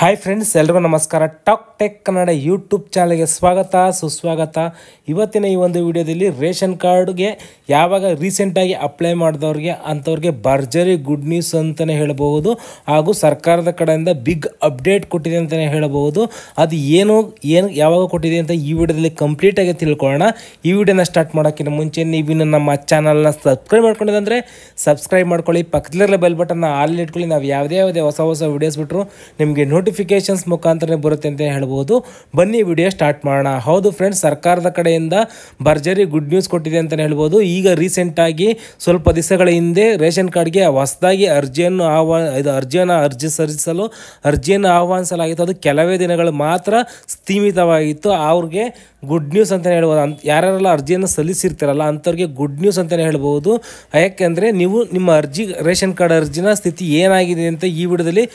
Hi friends, ಎಲ್ರಿಗೂ ನಮಸ್ಕಾರ. Talk tech Kannada YouTube ಚಾನಲ್ಗೆ ಸ್ವಾಗತ ಸುಸ್ವಾಗತ. ಇವತ್ತಿನ ಈ ಒಂದು ವಿಡಿಯೋದಲ್ಲಿ ರೇಷನ್ ಕಾರ್ಡ್ಗೆ ಯಾವಾಗ ರೀಸೆಂಟಾಗಿ ಅಪ್ಲೈ ಮಾಡಿದವ್ರಿಗೆ ಅಂಥವ್ರಿಗೆ ಭರ್ಜರಿ ಗುಡ್ ನ್ಯೂಸ್ ಅಂತಲೇ ಹೇಳಬಹುದು. ಹಾಗೂ ಸರ್ಕಾರದ ಕಡೆಯಿಂದ ಬಿಗ್ ಅಪ್ಡೇಟ್ ಕೊಟ್ಟಿದೆ ಅಂತಲೇ ಹೇಳಬಹುದು. ಅದು ಏನು ಯಾವಾಗ ಕೊಟ್ಟಿದೆ ಅಂತ ಈ ವಿಡಿಯೋದಲ್ಲಿ ಕಂಪ್ಲೀಟಾಗಿ ತಿಳ್ಕೊಳ್ಳೋಣ. ಈ ವಿಡಿಯೋನ ಸ್ಟಾರ್ಟ್ ಮಾಡೋಕ್ಕಿಂತ ಮುಂಚೆ ನೀವಿನ್ನು ನಮ್ಮ ಚಾನಲ್ನ ಸಬ್ಸ್ಕ್ರೈಬ್ ಮಾಡ್ಕೊಂಡಿದ್ದಂದರೆ ಸಬ್ಸ್ಕ್ರೈಬ್ ಮಾಡ್ಕೊಳ್ಳಿ. ಪಕ್ಕದಲ್ಲಿರೋ ಬೆಲ್ ಬಟನ್ನ ಆಲ್ ಇಟ್ಕೊಳ್ಳಿ. ನಾವು ಯಾವುದೇ ಹೊಸ ವಿಡಿಯೋಸ್ ಬಿಟ್ಟರು ನಿಮಗೆ ನೋಟಿಫಿಕೇಶನ್ಸ್ ಮುಖಾಂತರ ಬರುತ್ತೆ ಅಂತ ಹೇಳ್ಬೋದು. ಬನ್ನಿ ವಿಡಿಯೋ ಸ್ಟಾರ್ಟ್ ಮಾಡೋಣ. ಹೌದು ಫ್ರೆಂಡ್ಸ್, ಸರ್ಕಾರದ ಕಡೆಯಿಂದ ಭರ್ಜರಿ ಗುಡ್ ನ್ಯೂಸ್ ಕೊಟ್ಟಿದೆ ಅಂತಲೇ ಹೇಳ್ಬೋದು. ಈಗ ರೀಸೆಂಟಾಗಿ ಸ್ವಲ್ಪ ದಿವಸಗಳ ಹಿಂದೆ ರೇಷನ್ ಕಾರ್ಡ್ಗೆ ಹೊಸದಾಗಿ ಅರ್ಜಿಯನ್ನು ಆಹ್ವಾನಿಸಲಾಗಿತ್ತು. ಅದು ಕೆಲವೇ ದಿನಗಳು ಮಾತ್ರ ಸೀಮಿತವಾಗಿತ್ತು. ಅವ್ರಿಗೆ ಗುಡ್ ನ್ಯೂಸ್ ಅಂತಲೇ ಹೇಳ್ಬೋದು. ಯಾರೆಲ್ಲ ಅರ್ಜಿಯನ್ನು ಸಲ್ಲಿಸಿರ್ತಾರಲ್ಲ ಅಂಥವ್ರಿಗೆ ಗುಡ್ ನ್ಯೂಸ್ ಅಂತಲೇ ಹೇಳ್ಬೋದು. ಯಾಕೆಂದರೆ ನೀವು ನಿಮ್ಮ ರೇಷನ್ ಕಾರ್ಡ್ ಅರ್ಜಿನ ಸ್ಥಿತಿ ಏನಾಗಿದೆ ಅಂತ ಈ ವಿಡಿಯೋದಲ್ಲಿ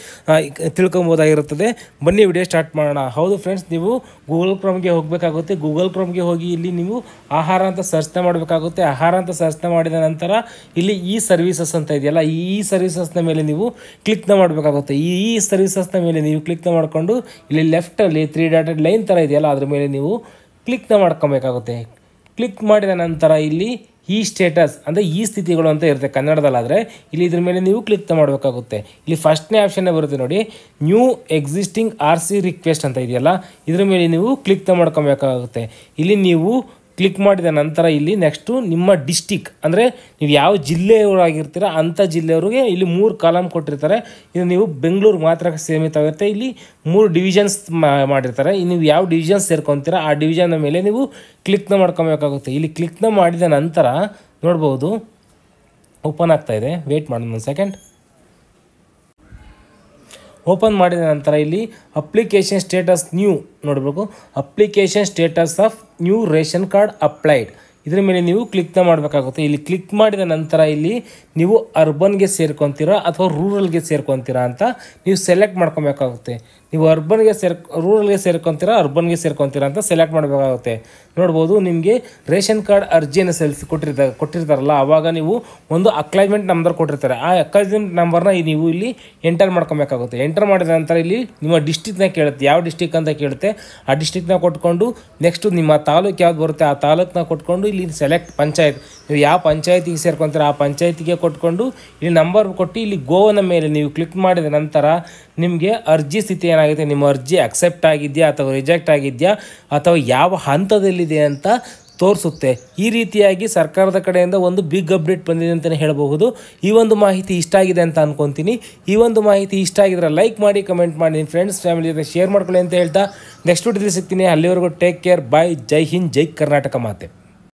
ತಿಳ್ಕೊಬೋದಾಗಿರುತ್ತದೆ. ಬನ್ನಿ ವಿಡಿಯೋ ಸ್ಟಾರ್ಟ್ ಮಾಡೋಣ. ಹೌದು ಫ್ರೆಂಡ್ಸ್, ನೀವು ಗೂಗಲ್ ಕ್ರೋಮ್ಗೆ ಹೋಗಬೇಕಾಗುತ್ತೆ. ಗೂಗಲ್ ಕ್ರೋಮ್ಗೆ ಹೋಗಿ ಇಲ್ಲಿ ನೀವು ಆಹಾರ ಅಂತ ಸರ್ಚ್ನ ಮಾಡಬೇಕಾಗುತ್ತೆ. ಆಹಾರ ಅಂತ ಸರ್ಚ್ನ ಮಾಡಿದ ನಂತರ ಇಲ್ಲಿ ಈ ಸರ್ವಿಸಸ್ ಅಂತ ಇದೆಯಲ್ಲ, ಈ ಸರ್ವಿಸಸ್ನ ಮೇಲೆ ನೀವು ಕ್ಲಿಕ್ನ ಮಾಡಬೇಕಾಗುತ್ತೆ. ಈ ಸರ್ವಿಸಸ್ನ ಮೇಲೆ ನೀವು ಕ್ಲಿಕ್ನ ಮಾಡಿಕೊಂಡು ಇಲ್ಲಿ ಲೆಫ್ಟಲ್ಲಿ 3 ಡಾಟೆಡ್ ಲೈನ್ ಥರ ಇದೆಯಲ್ಲ ಅದ್ರ ಮೇಲೆ ನೀವು ಕ್ಲಿಕ್ನ ಮಾಡ್ಕೊಬೇಕಾಗುತ್ತೆ. ಕ್ಲಿಕ್ ಮಾಡಿದ ನಂತರ ಇಲ್ಲಿ ಈ ಸ್ಟೇಟಸ್ ಅಂದರೆ ಈ ಸ್ಥಿತಿಗಳು ಅಂತ ಇರುತ್ತೆ ಕನ್ನಡದಲ್ಲಾದರೆ. ಇಲ್ಲಿ ಇದ್ರ ಮೇಲೆ ನೀವು ಕ್ಲಿಕ್ ಮಾಡಬೇಕಾಗುತ್ತೆ. ಇಲ್ಲಿ ಫಸ್ಟ್ನೇ ಆಪ್ಷನ್ನೇ ಬರುತ್ತೆ ನೋಡಿ, ನ್ಯೂ ಎಕ್ಸಿಸ್ಟಿಂಗ್ RC ರಿಕ್ವೆಸ್ಟ್ ಅಂತ ಇದೆಯಲ್ಲ, ಇದ್ರ ಮೇಲೆ ನೀವು ಕ್ಲಿಕ್ ಮಾಡ್ಕೊಬೇಕಾಗುತ್ತೆ. ಇಲ್ಲಿ ನೀವು ಕ್ಲಿಕ್ ಮಾಡಿದ ನಂತರ ಇಲ್ಲಿ ನೆಕ್ಸ್ಟು ನಿಮ್ಮ ಡಿಸ್ಟಿಕ್ ಅಂದರೆ ನೀವು ಯಾವ ಜಿಲ್ಲೆಯವರಾಗಿರ್ತೀರ ಅಂಥ ಜಿಲ್ಲೆಯವ್ರಿಗೆ ಇಲ್ಲಿ 3 ಕಾಲಮ್ ಕೊಟ್ಟಿರ್ತಾರೆ. ಇದು ನೀವು ಬೆಂಗಳೂರು ಮಾತ್ರ ಸೀಮಿತವಾಗಿರುತ್ತೆ. ಇಲ್ಲಿ 3 ಡಿವಿಷನ್ಸ್ ಮಾಡಿರ್ತಾರೆ. ನೀವು ಯಾವ ಡಿವಿಷನ್ಸ್ ಸೇರ್ಕೊತೀರ ಆ ಡಿವಿಷನ್ನ ಮೇಲೆ ನೀವು ಕ್ಲಿಕ್ನ ಮಾಡ್ಕೊಬೇಕಾಗುತ್ತೆ. ಇಲ್ಲಿ ಕ್ಲಿಕ್ನ ಮಾಡಿದ ನಂತರ ನೋಡ್ಬೋದು ಓಪನ್ ಆಗ್ತಾಯಿದೆ. ವೆಯ್ಟ್ ಮಾಡೋಣ ಒಂದು ಸೆಕೆಂಡ್. ಓಪನ್ ಮಾಡಿದ ನಂತರ ಇಲ್ಲಿ ಅಪ್ಲಿಕೇಶನ್ ಸ್ಟೇಟಸ್ ನ್ಯೂ ನೋಡಬೇಕು. Application status of new ration card applied ಇದ್ರ ಮೇಲೆ ನೀವು ಕ್ಲಿಕ್ನ ಮಾಡಬೇಕಾಗುತ್ತೆ. ಇಲ್ಲಿ ಕ್ಲಿಕ್ ಮಾಡಿದ ನಂತರ ಇಲ್ಲಿ ನೀವು ಅರ್ಬನ್ಗೆ ಸೇರ್ಕೊತೀರಾ ಅಥವಾ ರೂರಲ್ಗೆ ಸೇರ್ಕೊತೀರಾ ಅಂತ ನೀವು ಸೆಲೆಕ್ಟ್ ಮಾಡ್ಕೊಬೇಕಾಗುತ್ತೆ. ನೀವು ರೂರಲ್ಗೆ ಸೇರ್ಕೊತೀರಾ ಅರ್ಬನ್ಗೆ ಸೇರ್ಕೊತೀರಾ ಅಂತ ಸೆಲೆಕ್ಟ್ ಮಾಡಬೇಕಾಗುತ್ತೆ. ನೋಡ್ಬೋದು ನಿಮಗೆ ರೇಷನ್ ಕಾರ್ಡ್ ಅರ್ಜಿಯನ್ನು ಕೊಟ್ಟಿರ್ತಾರಲ್ಲ ಆವಾಗ ನೀವು ಒಂದು ಅಕ್ಲಾಜ್ಮೆಂಟ್ ನಂಬರ್ ಕೊಟ್ಟಿರ್ತಾರೆ. ಆ ಅಕ್ಲಾಜ್ಮೆಂಟ್ ನಂಬರ್ನ ನೀವು ಇಲ್ಲಿ ಎಂಟರ್ ಮಾಡ್ಕೊಬೇಕಾಗುತ್ತೆ. ಎಂಟರ್ ಮಾಡಿದ ನಂತರ ಇಲ್ಲಿ ನಿಮ್ಮ ಡಿಸ್ಟಿಕ್ನ ಕೇಳುತ್ತೆ, ಯಾವ ಡಿಸ್ಟಿಕ್ ಅಂತ ಕೇಳುತ್ತೆ. ಆ ಡಿಸ್ಟಿಕ್ನ ಕೊಟ್ಕೊಂಡು ನೆಕ್ಸ್ಟು ನಿಮ್ಮ ತಾಲೂಕು ಯಾವ್ದು ಬರುತ್ತೆ ಆ ತಾಲೂಕನ್ನ ಕೊಟ್ಕೊಂಡು ಇಲ್ಲಿ ಸೆಲೆಕ್ಟ್ ಪಂಚಾಯತ್, ನೀವು ಯಾವ ಪಂಚಾಯತಿಗೆ ಸೇರ್ಕೊತೀರ ಆ ಪಂಚಾಯತಿಗೆ ಕೊಟ್ಕೊಂಡು ಇಲ್ಲಿ ನಂಬರ್ ಕೊಟ್ಟು ಇಲ್ಲಿ ಗೋವನ ಮೇಲೆ ನೀವು ಕ್ಲಿಕ್ ಮಾಡಿದ ನಂತರ ನಿಮಗೆ ಅರ್ಜಿ ಸ್ಥಿತಿ ಏನಾಗಿದೆ, ನಿಮ್ಮ ಅರ್ಜಿ ಅಕ್ಸೆಪ್ಟ್ ಆಗಿದೆಯಾ ಅಥವಾ ರಿಜೆಕ್ಟ್ ಆಗಿದೆಯಾ ಅಥವಾ ಯಾವ ಹಂತದಲ್ಲಿದೆ ಅಂತ ತೋರಿಸುತ್ತೆ. ಈ ರೀತಿಯಾಗಿ ಸರ್ಕಾರದ ಕಡೆಯಿಂದ ಒಂದು ಬಿಗ್ ಅಪ್ಡೇಟ್ ಬಂದಿದೆ ಅಂತಲೇ ಹೇಳಬಹುದು. ಈ ಒಂದು ಮಾಹಿತಿ ಇಷ್ಟ ಆಗಿದೆ ಅಂತ ಅನ್ಕೊತೀನಿ. ಈ ಒಂದು ಮಾಹಿತಿ ಇಷ್ಟ ಆಗಿದ್ರೆ ಲೈಕ್ ಮಾಡಿ, ಕಮೆಂಟ್ ಮಾಡಿ, ನಿಮ್ಮ ಫ್ರೆಂಡ್ಸ್ ಫ್ಯಾಮಿಲಿ ಜೊತೆ ಶೇರ್ ಮಾಡ್ಕೊಳ್ಳಿ ಅಂತ ಹೇಳ್ತಾ ನೆಕ್ಸ್ಟ್ ವಿಡಿಯೋದಲ್ಲಿ ಸಿಗ್ತೀನಿ. ಅಲ್ಲಿವರೆಗೂ ಟೇಕ್ ಕೇರ್, ಬಾಯ್. ಜೈ ಹಿಂದ್, ಜೈ ಕರ್ನಾಟಕ ಮಾತೆ.